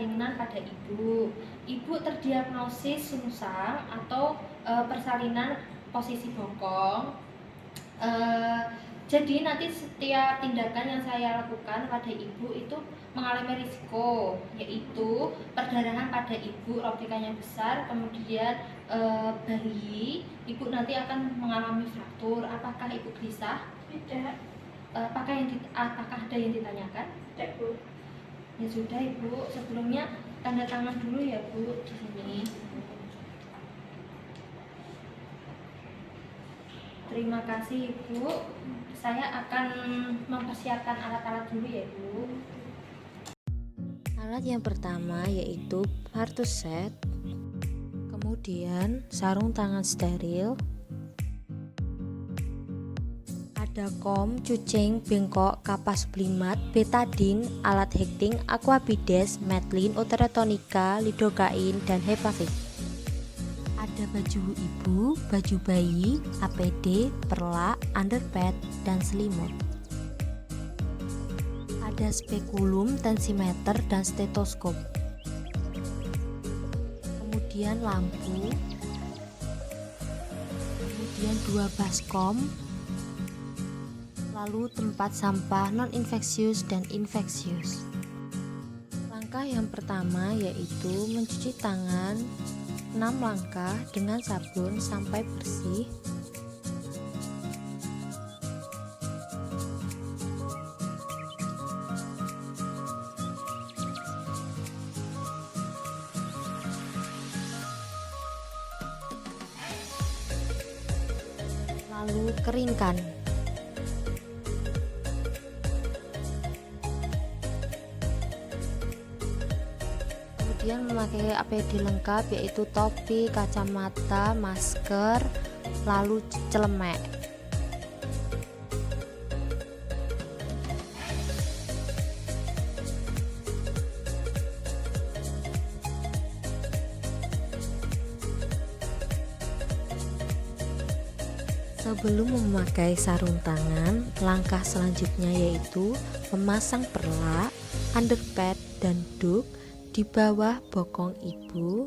persalinan pada ibu. Ibu terdiagnosis sungsang atau persalinan posisi bokong. Jadi nanti setiap tindakan yang saya lakukan pada ibu itu mengalami risiko, yaitu perdarahan pada ibu, robekanya besar, kemudian bayi, ibu nanti akan mengalami fraktur. Apakah ibu gelisah? Tidak. Apakah ada yang ditanyakan? Tidak, Bu. Ya sudah Ibu, sebelumnya tanda tangan dulu ya Bu di sini. Terima kasih Ibu. Saya akan mempersiapkan alat-alat dulu ya Bu. Alat yang pertama yaitu partus set, kemudian sarung tangan steril, ada kom, cucing, bengkok, kapas blimat, betadine, alat hekting, aquabides, metlin, uterotonika, lidocain, dan hepavit. Ada baju ibu, baju bayi, APD, perlak, underpad, dan selimut. Ada spekulum, tensimeter, dan stetoskop. Kemudian lampu, kemudian 2 baskom, lalu tempat sampah non-infeksius dan infeksius. Langkah yang pertama yaitu mencuci tangan 6 langkah dengan sabun sampai bersih. Lalu keringkan. Kemudian memakai APD lengkap yaitu topi, kacamata, masker, lalu celemek. Sebelum memakai sarung tangan, langkah selanjutnya yaitu memasang perlak, underpad, dan duk di bawah bokong ibu.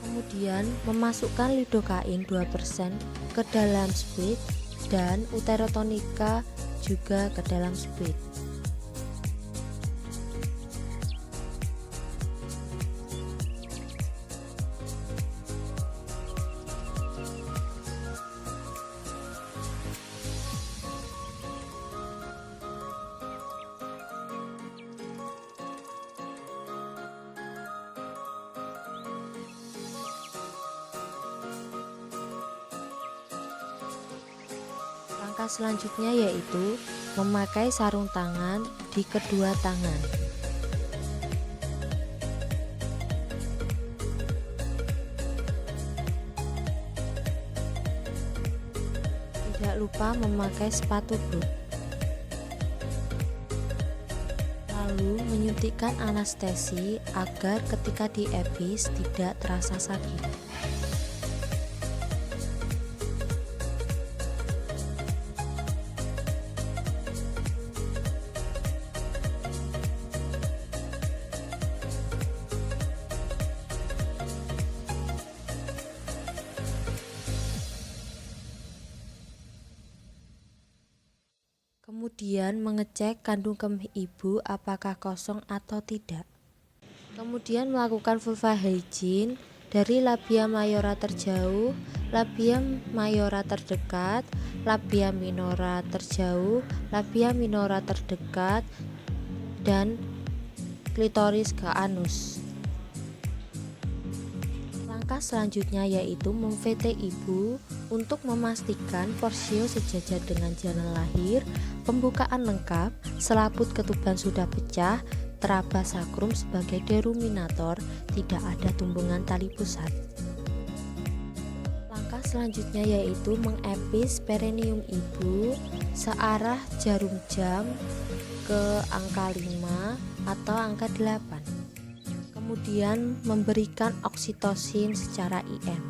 Kemudian memasukkan lidocain 2% ke dalam squid dan uterotonika juga ke dalam squid. Langkah selanjutnya yaitu memakai sarung tangan di kedua tangan. Tidak lupa memakai sepatu boot. Lalu menyuntikkan anestesi agar ketika diepis tidak terasa sakit. Kemudian mengecek kandung kemih ibu apakah kosong atau tidak. Kemudian melakukan vulva hygiene dari labia mayora terjauh, labia mayora terdekat, labia minora terjauh, labia minora terdekat, dan klitoris ke anus. Langkah selanjutnya yaitu mem-VT ibu untuk memastikan porsio sejajar dengan jalan lahir, pembukaan lengkap, selaput ketuban sudah pecah, trabasakrum sebagai deruminator, tidak ada tumbungan tali pusat. Langkah selanjutnya yaitu mengepis perineum ibu searah jarum jam ke angka 5 atau angka 8. Kemudian memberikan oksitosin secara IM.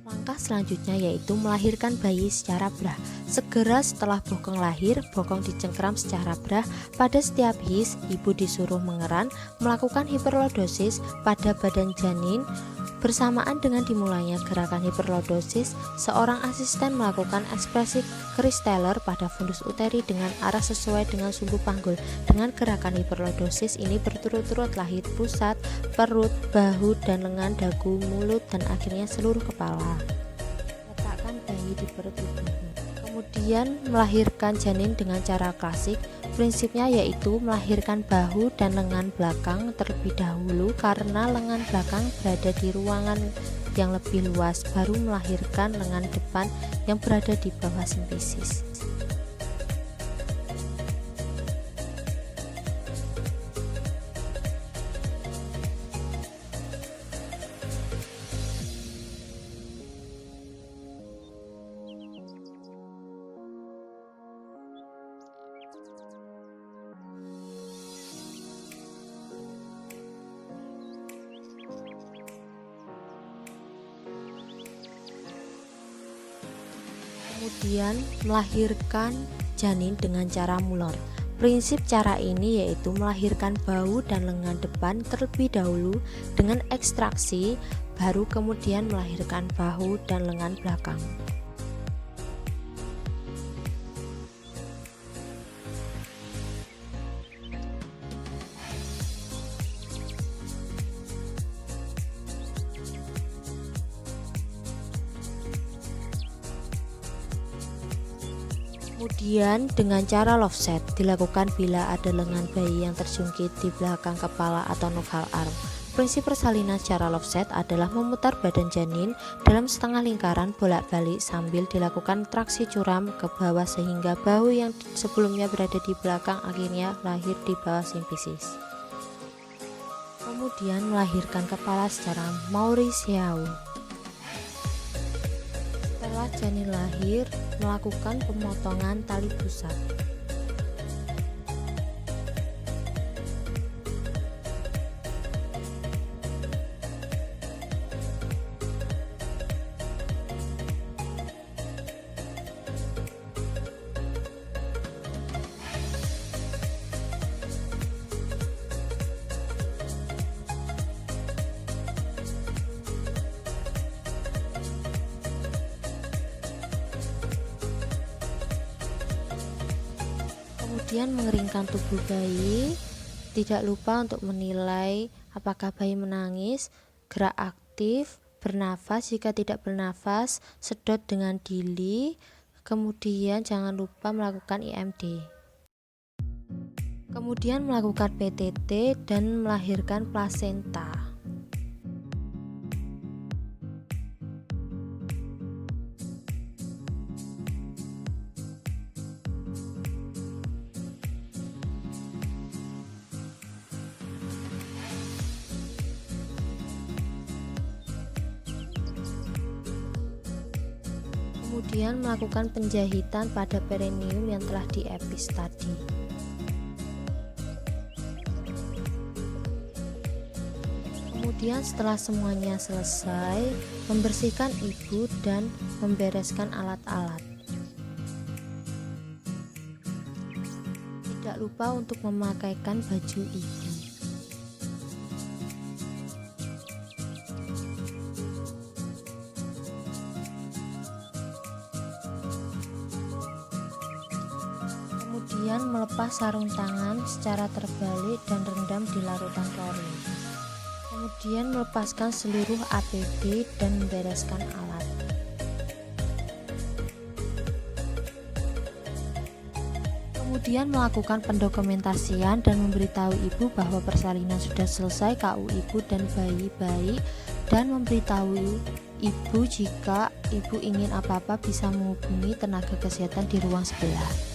Langkah selanjutnya yaitu melahirkan bayi secara BRAH. Segera setelah bokong lahir, bokong dicengkram secara BRAH. Pada setiap his, ibu disuruh mengeran, melakukan hiperlordosis pada badan janin. Bersamaan dengan dimulainya gerakan hiperlordosis, seorang asisten melakukan ekspresi Chris Taylor pada fundus uteri dengan arah sesuai dengan sumbu panggul. Dengan gerakan hiperlordosis ini berturut-turut lahir pusat, perut, bahu, dan lengan, dagu, mulut, dan akhirnya seluruh kepala. Letakkan bayi di perut ibu. Kemudian melahirkan janin dengan cara klasik. Prinsipnya yaitu melahirkan bahu dan lengan belakang terlebih dahulu karena lengan belakang berada di ruangan yang lebih luas, baru melahirkan lengan depan yang berada di bawah simfisis. Kemudian melahirkan janin dengan cara Muller. Prinsip cara ini yaitu melahirkan bahu dan lengan depan terlebih dahulu dengan ekstraksi, baru kemudian melahirkan bahu dan lengan belakang. Kemudian dengan cara love set dilakukan bila ada lengan bayi yang terjungkit di belakang kepala atau nuchal arm. Prinsip persalinan secara love set adalah memutar badan janin dalam setengah lingkaran bolak-balik sambil dilakukan traksi curam ke bawah sehingga bahu yang sebelumnya berada di belakang akhirnya lahir di bawah simfisis. Kemudian melahirkan kepala secara Mauritiau. Setelah janin lahir, melakukan pemotongan tali pusat. Kemudian mengeringkan tubuh bayi. Tidak lupa untuk menilai apakah bayi menangis, gerak aktif, bernafas, jika tidak bernafas, sedot dengan dili. Kemudian jangan lupa melakukan IMD. Kemudian melakukan PTT dan melahirkan plasenta. Kemudian melakukan penjahitan pada perineum yang telah diepis tadi. Kemudian setelah semuanya selesai, membersihkan ibu dan membereskan alat-alat. Tidak lupa untuk memakaikan baju ibu. Kemudian melepas sarung tangan secara terbalik dan rendam di larutan klorin. Kemudian melepaskan seluruh APD dan membereskan alat. Kemudian melakukan pendokumentasian dan memberitahu ibu bahwa persalinan sudah selesai KU ibu dan bayi, dan memberitahu ibu jika ibu ingin apa-apa bisa menghubungi tenaga kesehatan di ruang sebelah.